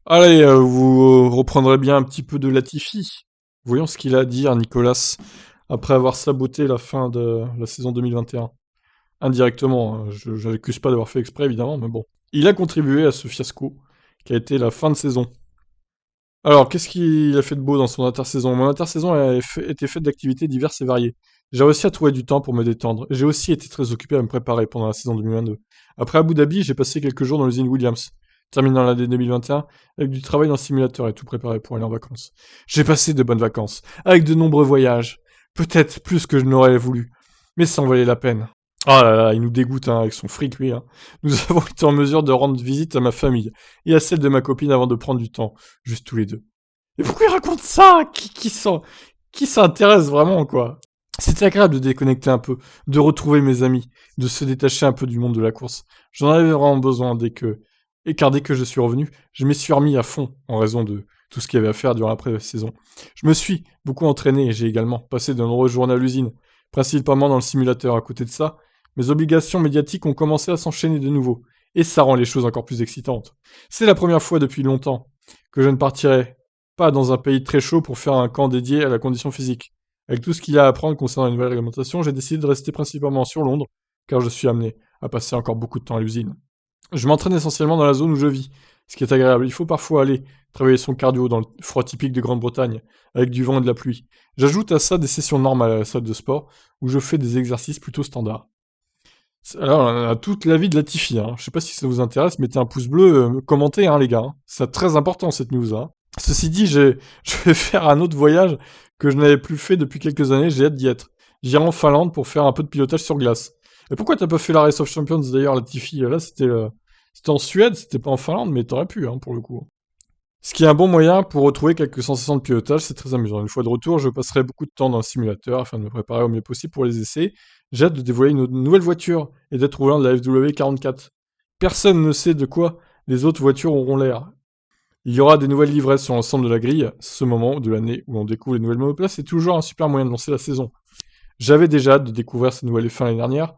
Allez, vous reprendrez bien un petit peu de Latifi. Voyons ce qu'il a à dire, Nicolas, après avoir saboté la fin de la saison 2021. Indirectement, hein, je l'accuse pas d'avoir fait exprès, évidemment, mais bon. Il a contribué à ce fiasco, qui a été la fin de saison. Alors, qu'est-ce qu'il a fait de beau dans son intersaison? Mon intersaison était faite d'activités diverses et variées. J'ai réussi à trouver du temps pour me détendre. J'ai aussi été très occupé à me préparer pendant la saison 2022. Après Abu Dhabi, j'ai passé quelques jours dans l'usine Williams, terminant l'année 2021 avec du travail dans le simulateur et tout préparé pour aller en vacances. J'ai passé de bonnes vacances, avec de nombreux voyages. Peut-être plus que je n'aurais voulu, mais ça en valait la peine. Ah là là, il nous dégoûte hein, avec son fric, lui. Hein. Nous avons été en mesure de rendre visite à ma famille et à celle de ma copine avant de prendre du temps, juste tous les deux. Mais pourquoi il raconte ça qui s'intéresse vraiment, quoi? C'était agréable de déconnecter un peu, de retrouver mes amis, de se détacher un peu du monde de la course. J'en avais vraiment besoin car dès que je suis revenu, je m'y suis remis à fond en raison de tout ce qu'il y avait à faire durant la pré-saison. Je me suis beaucoup entraîné et j'ai également passé de nombreuses journées à l'usine, principalement dans le simulateur. À côté de ça, mes obligations médiatiques ont commencé à s'enchaîner de nouveau, et ça rend les choses encore plus excitantes. C'est la première fois depuis longtemps que je ne partirai pas dans un pays très chaud pour faire un camp dédié à la condition physique. Avec tout ce qu'il y a à apprendre concernant la nouvelle réglementation, j'ai décidé de rester principalement sur Londres, car je suis amené à passer encore beaucoup de temps à l'usine. Je m'entraîne essentiellement dans la zone où je vis, ce qui est agréable. Il faut parfois aller travailler son cardio dans le froid typique de Grande-Bretagne, avec du vent et de la pluie. J'ajoute à ça des sessions normales à la salle de sport, où je fais des exercices plutôt standards. Alors, on a toute la vie de Latifi, hein. Je sais pas si ça vous intéresse, mettez un pouce bleu, commentez, hein, les gars. Hein. C'est très important cette news, hein. Ceci dit, je vais faire un autre voyage que je n'avais plus fait depuis quelques années, j'ai hâte d'y être. J'irai en Finlande pour faire un peu de pilotage sur glace. Et pourquoi t'as pas fait la Race of Champions d'ailleurs, Latifi? Là, c'était en Suède, c'était pas en Finlande, mais t'aurais pu, hein, pour le coup. Ce qui est un bon moyen pour retrouver quelques sensations de pilotage, c'est très amusant. Une fois de retour, je passerai beaucoup de temps dans le simulateur afin de me préparer au mieux possible pour les essais. J'ai hâte de dévoiler une nouvelle voiture et d'être au volant de la FW44. Personne ne sait de quoi les autres voitures auront l'air. Il y aura des nouvelles livresses sur l'ensemble de la grille. Ce moment de l'année où on découvre les nouvelles monoplaces c'est toujours un super moyen de lancer la saison. J'avais déjà hâte de découvrir ces nouvelles F1 l'année dernière,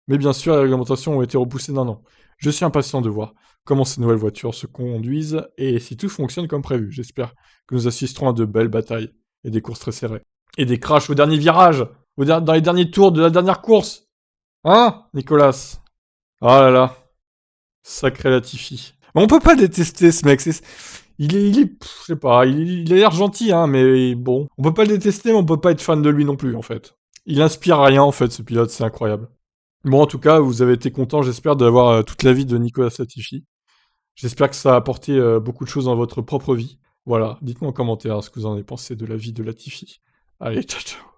mais bien sûr, les réglementations ont été repoussées d'un an. Je suis impatient de voir comment ces nouvelles voitures se conduisent et si tout fonctionne comme prévu. J'espère que nous assisterons à de belles batailles et des courses très serrées. Et des crashs au dernier virage, dans les derniers tours de la dernière course. Hein, Nicolas? Ah là là, sacré Latifi. Mais on peut pas le détester, ce mec. Je sais pas, il a l'air gentil, hein, mais bon. On peut pas le détester, mais on peut pas être fan de lui non plus, en fait. Il inspire rien, en fait, ce pilote, c'est incroyable. Bon, en tout cas, vous avez été content, j'espère, d'avoir toute la vie de Nicolas Latifi. J'espère que ça a apporté beaucoup de choses dans votre propre vie. Voilà, dites-moi en commentaire ce que vous en avez pensé de la vie de Latifi. Allez, ciao ciao.